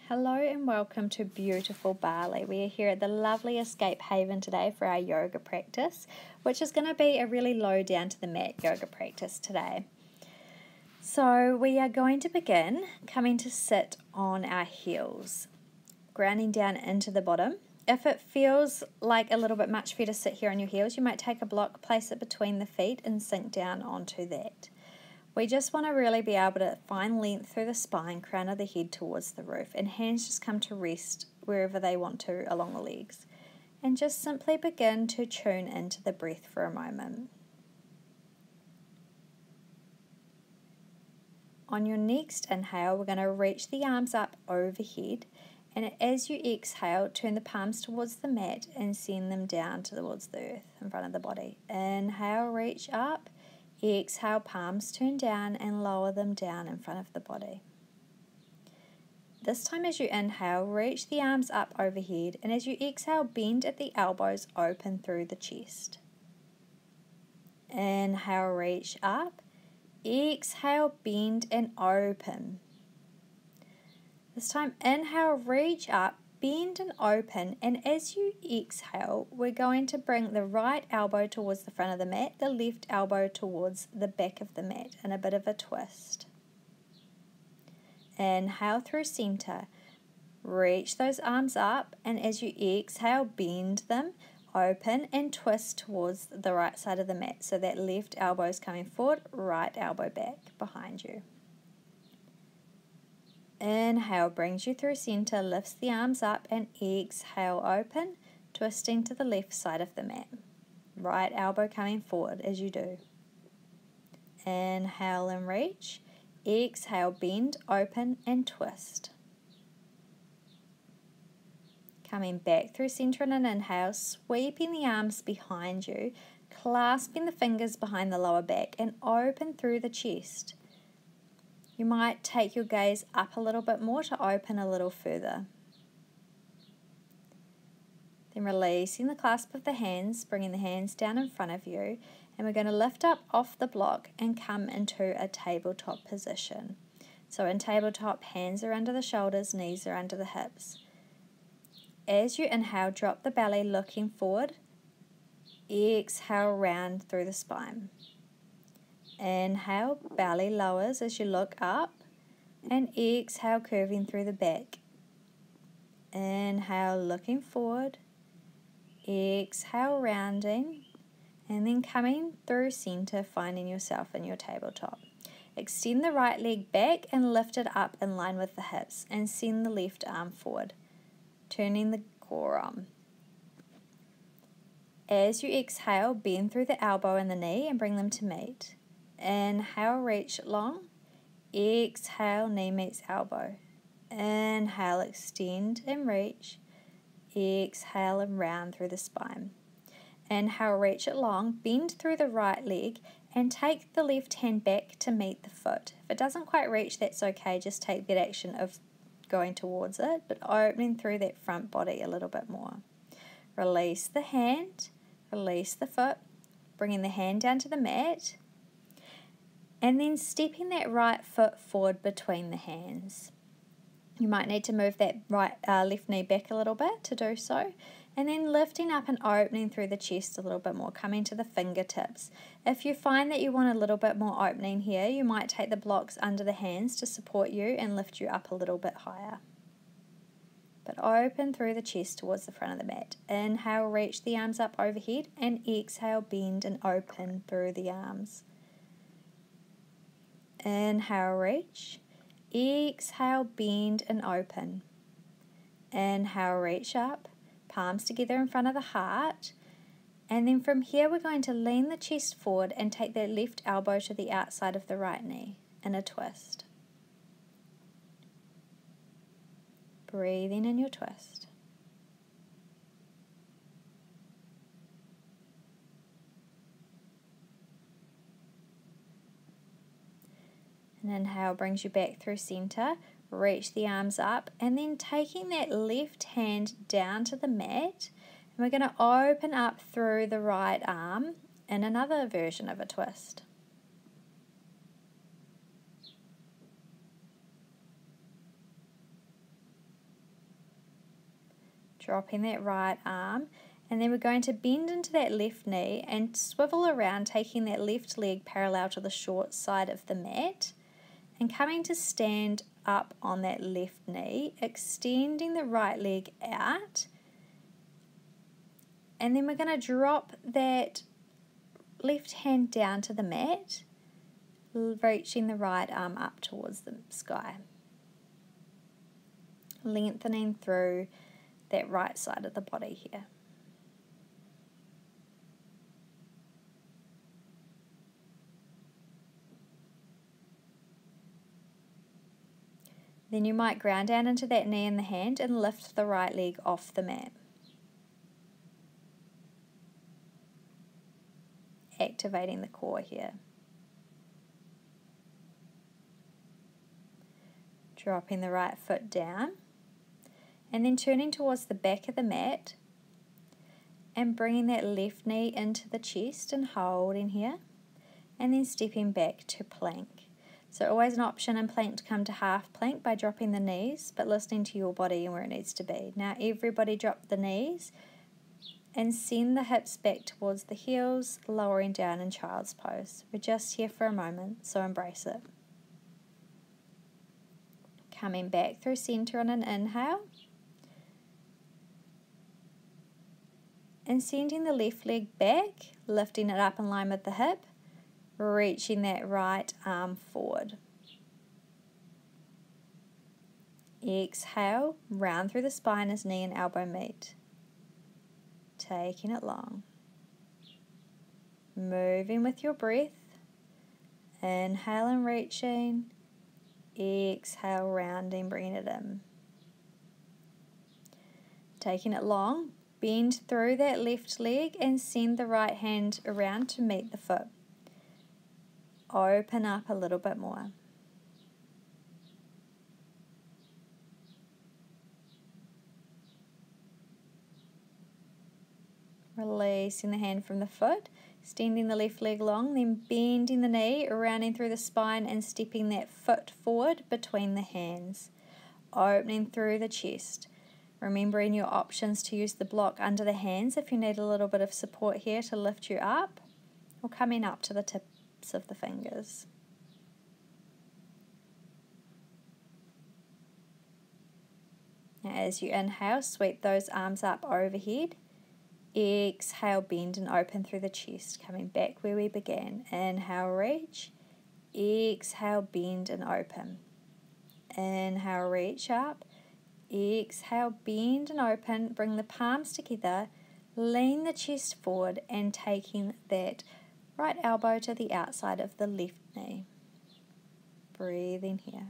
Hello and welcome to beautiful Bali. We are here at the lovely Escape Haven today for our yoga practice, which is going to be a really low down to the mat yoga practice today. So we are going to begin coming to sit on our heels, grounding down into the bottom. If it feels like a little bit much for you to sit here on your heels, you might take a block, place it between the feet and sink down onto that. We just want to really be able to find length through the spine, crown of the head towards the roof, and hands just come to rest wherever they want to along the legs. And just simply begin to tune into the breath for a moment. On your next inhale, we're going to reach the arms up overhead, and as you exhale, turn the palms towards the mat and send them down towards the earth in front of the body. Inhale, reach up. Exhale, palms turn down and lower them down in front of the body. This time as you inhale, reach the arms up overhead, and as you exhale, bend at the elbows, open through the chest. Inhale, reach up. Exhale, bend and open. This time, inhale, reach up, bend and open, and as you exhale, we're going to bring the right elbow towards the front of the mat, the left elbow towards the back of the mat in a bit of a twist. Inhale through center, reach those arms up, and as you exhale, bend them, open and twist towards the right side of the mat, so that left elbow is coming forward, right elbow back behind you. Inhale brings you through center, lifts the arms up, and exhale open, twisting to the left side of the mat. Right elbow coming forward as you do. Inhale and reach. Exhale, bend, open and twist. Coming back through center in an inhale, sweeping the arms behind you, clasping the fingers behind the lower back and open through the chest. You might take your gaze up a little bit more to open a little further. Then releasing the clasp of the hands, bringing the hands down in front of you, and we're going to lift up off the block and come into a tabletop position. So in tabletop, hands are under the shoulders, knees are under the hips. As you inhale, drop the belly looking forward. Exhale, round through the spine. Inhale, belly lowers as you look up, and exhale, curving through the back. Inhale, looking forward. Exhale, rounding, and then coming through center, finding yourself in your tabletop. Extend the right leg back and lift it up in line with the hips, and send the left arm forward, turning the core on. As you exhale, bend through the elbow and the knee and bring them to meet. Inhale, reach long. Exhale, knee meets elbow. Inhale, extend and reach. Exhale and round through the spine. Inhale, reach it long, bend through the right leg and take the left hand back to meet the foot. If it doesn't quite reach, that's okay. Just take that action of going towards it, but opening through that front body a little bit more. Release the hand, release the foot, bringing the hand down to the mat, and then stepping that right foot forward between the hands. You might need to move that left knee back a little bit to do so, and then lifting up and opening through the chest a little bit more, coming to the fingertips. If you find that you want a little bit more opening here, you might take the blocks under the hands to support you and lift you up a little bit higher. But open through the chest towards the front of the mat. Inhale, reach the arms up overhead, and exhale, bend and open through the arms. Inhale, reach. Exhale, bend and open. Inhale, reach up, palms together in front of the heart. And then from here, we're going to lean the chest forward and take that left elbow to the outside of the right knee in a twist. Breathing in your twist. And inhale brings you back through center. Reach the arms up, and then taking that left hand down to the mat, and we're going to open up through the right arm in another version of a twist. Dropping that right arm, and then we're going to bend into that left knee and swivel around, taking that left leg parallel to the short side of the mat and coming to stand up on that left knee, extending the right leg out, and then we're going to drop that left hand down to the mat, reaching the right arm up towards the sky, lengthening through that right side of the body here. Then you might ground down into that knee and the hand and lift the right leg off the mat. Activating the core here. Dropping the right foot down and then turning towards the back of the mat and bringing that left knee into the chest and holding here, and then stepping back to plank. So always an option in plank to come to half plank by dropping the knees, but listening to your body and where it needs to be. Now everybody drop the knees and send the hips back towards the heels, lowering down in child's pose. We're just here for a moment, so embrace it. Coming back through center on an inhale. And sending the left leg back, lifting it up in line with the hip, reaching that right arm forward. Exhale, round through the spine as knee and elbow meet. Taking it long. Moving with your breath. Inhale and reaching. Exhale, rounding, bringing it in. Taking it long, bend through that left leg and send the right hand around to meet the foot. Open up a little bit more. Releasing the hand from the foot, extending the left leg long, then bending the knee, rounding through the spine and stepping that foot forward between the hands. Opening through the chest. Remembering your options to use the block under the hands if you need a little bit of support here to lift you up, or coming up to the tips of the fingers. Now as you inhale, sweep those arms up overhead. Exhale, bend and open through the chest, coming back where we began. Inhale, reach. Exhale, bend and open. Inhale, reach up. Exhale, bend and open. Bring the palms together. Lean the chest forward and taking that right elbow to the outside of the left knee. Breathe in here.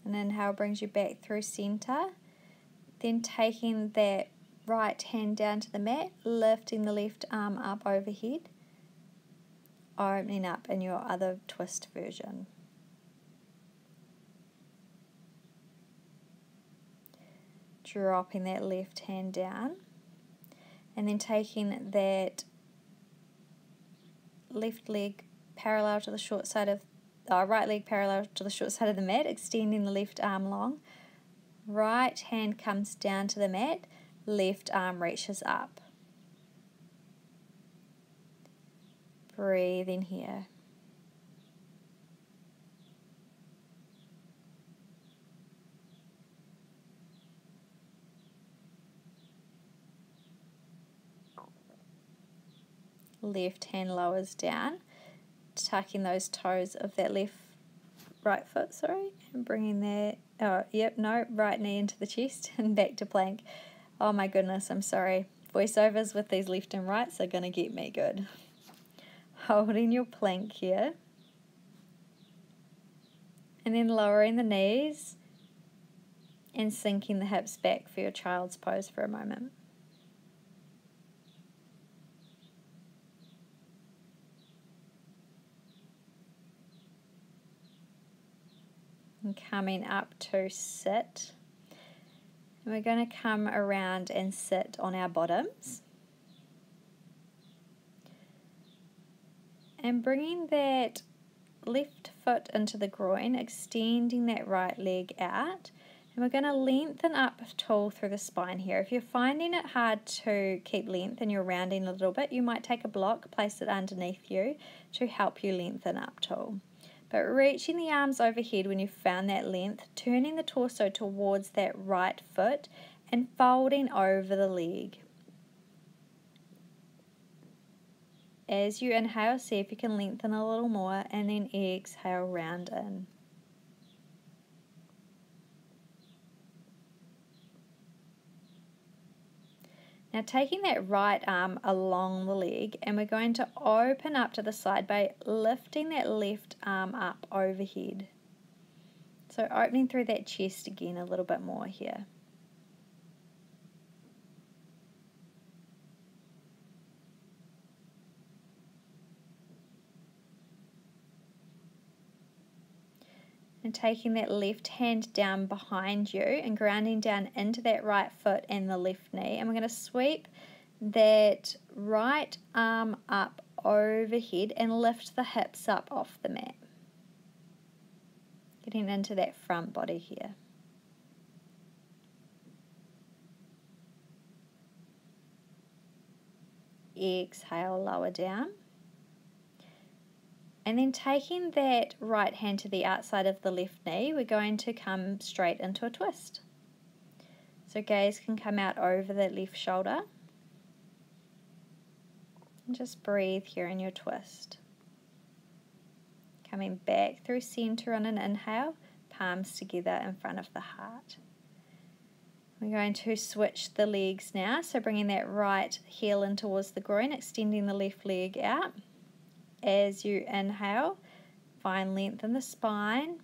And inhale brings you back through center. Then taking that right hand down to the mat, lifting the left arm up overhead, opening up in your other twist version. Dropping that left hand down, and then taking that left leg parallel to the short side of right leg parallel to the short side of the mat, extending the left arm long. Right hand comes down to the mat, left arm reaches up. Breathe in here. Left hand lowers down, tucking those toes of that right foot, and bringing that, right knee into the chest and back to plank. Oh my goodness, I'm sorry. Voiceovers with these left and rights are going to get me good. Holding your plank here. And then lowering the knees and sinking the hips back for your child's pose for a moment. and coming up to sit. And we're going to come around and sit on our bottoms. And bringing that left foot into the groin, extending that right leg out. And we're going to lengthen up tall through the spine here. If you're finding it hard to keep length and you're rounding a little bit, you might take a block, place it underneath you to help you lengthen up tall. But reaching the arms overhead when you've found that length, turning the torso towards that right foot and folding over the leg. As you inhale, see if you can lengthen a little more, and then exhale, round in. Now taking that right arm along the leg, and we're going to open up to the side by lifting that left arm up overhead. So opening through that chest again a little bit more here. And taking that left hand down behind you and grounding down into that right foot and the left knee. And we're going to sweep that right arm up overhead and lift the hips up off the mat. Getting into that front body here. Exhale, lower down. And then taking that right hand to the outside of the left knee, we're going to come straight into a twist. So gaze can come out over that left shoulder. And just breathe here in your twist. Coming back through center on an inhale, palms together in front of the heart. We're going to switch the legs now, so bringing that right heel in towards the groin, extending the left leg out. As you inhale, find length in the spine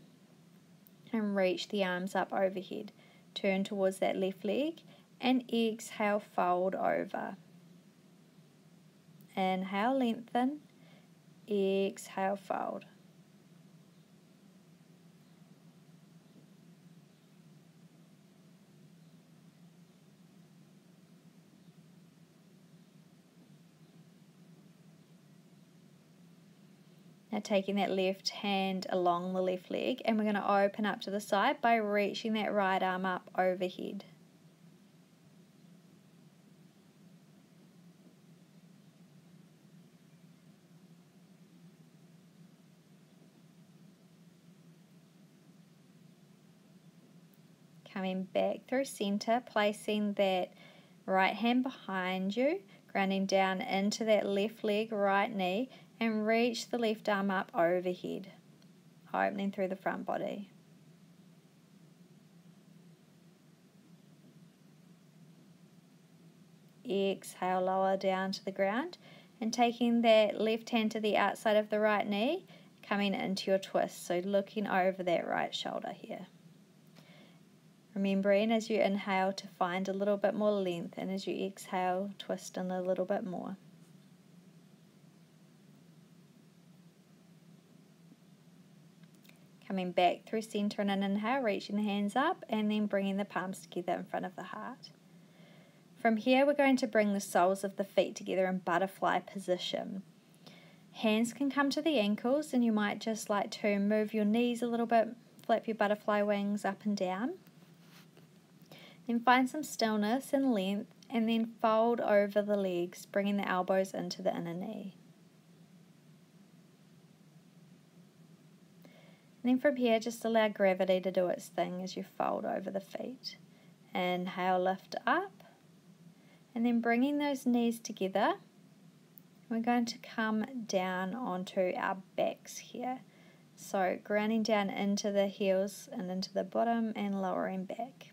and reach the arms up overhead. Turn towards that left leg and exhale, fold over. Inhale, lengthen. Exhale, fold. Now taking that left hand along the left leg, and we're going to open up to the side by reaching that right arm up overhead. Coming back through center, placing that right hand behind you, grounding down into that left leg, right knee, and reach the left arm up overhead, opening through the front body. Exhale, lower down to the ground, and taking that left hand to the outside of the right knee, coming into your twist, so looking over that right shoulder here. Remembering as you inhale to find a little bit more length, and as you exhale, twist in a little bit more. Coming back through center on an inhale, reaching the hands up, and then bringing the palms together in front of the heart. From here, we're going to bring the soles of the feet together in butterfly position. Hands can come to the ankles, and you might just like to move your knees a little bit, flap your butterfly wings up and down. Then find some stillness and length, and then fold over the legs, bringing the elbows into the inner knee. And then from here, just allow gravity to do its thing as you fold over the feet. Inhale, lift up. And then bringing those knees together, we're going to come down onto our backs here. So grounding down into the heels and into the bottom and lowering back.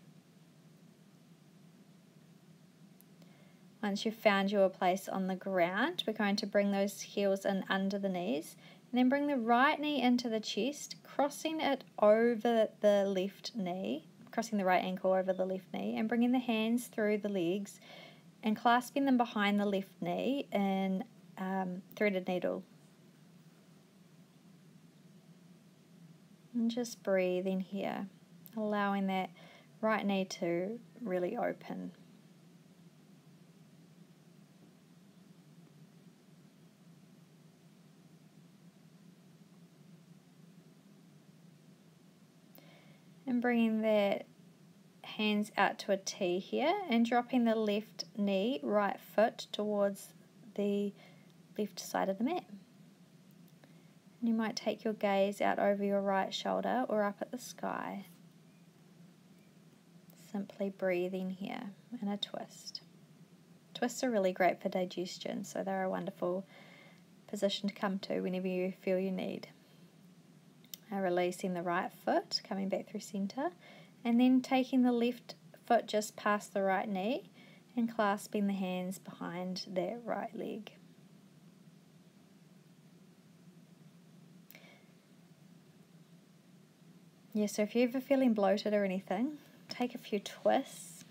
Once you've found your place on the ground, we're going to bring those heels in under the knees. And then bring the right knee into the chest, crossing it over the left knee, crossing the right ankle over the left knee, and bringing the hands through the legs and clasping them behind the left knee in threaded needle. And just breathe in here, allowing that right knee to really open. And bringing that hands out to a T here and dropping the left knee, right foot towards the left side of the mat. And you might take your gaze out over your right shoulder or up at the sky. Simply breathe in here and a twist. Twists are really great for digestion, so they're a wonderful position to come to whenever you feel you need. Releasing the right foot, coming back through center, and then taking the left foot just past the right knee and clasping the hands behind that right leg. Yeah, so if you're ever feeling bloated or anything, take a few twists.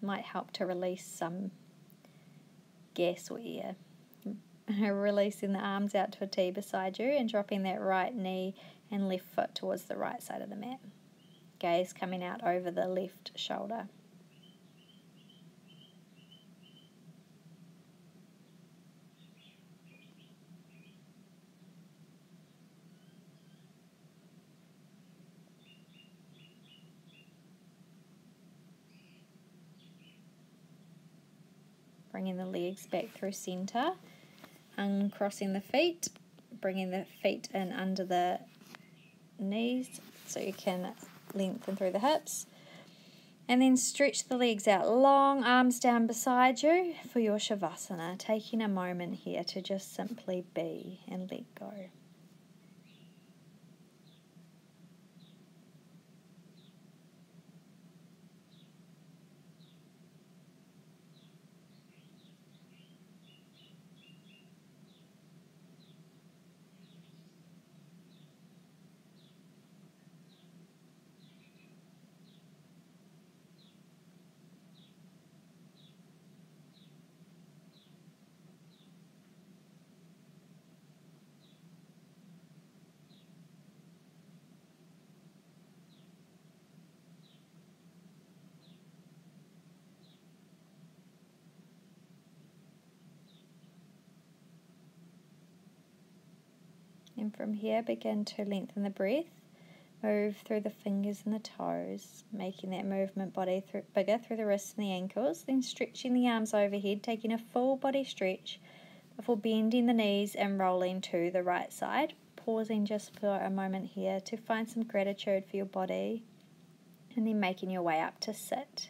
Might help to release some gas or air. Releasing the arms out to a T beside you and dropping that right knee and left foot towards the right side of the mat. Gaze coming out over the left shoulder. Bringing the legs back through center, uncrossing the feet, bringing the feet in under the knees so you can lengthen through the hips. And then stretch the legs out long, arms down beside you for your Shavasana, taking a moment here to just simply be and let go. And from here, begin to lengthen the breath. Move through the fingers and the toes, making that movement bigger through the wrists and the ankles. Then stretching the arms overhead, taking a full body stretch before bending the knees and rolling to the right side. Pausing just for a moment here to find some gratitude for your body. And then making your way up to sit.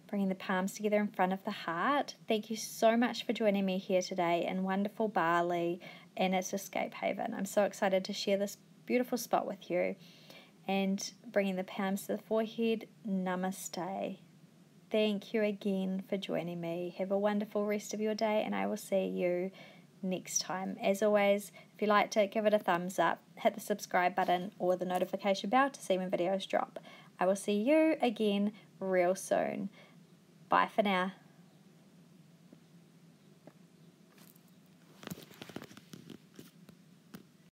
Bringing the palms together in front of the heart. Thank you so much for joining me here today in wonderful Bali and its Escape Haven. I'm so excited to share this beautiful spot with you. And bringing the palms to the forehead, namaste. Thank you again for joining me. Have a wonderful rest of your day, and I will see you next time. As always, if you liked it, give it a thumbs up, hit the subscribe button or the notification bell to see when videos drop. I will see you again real soon. Bye for now.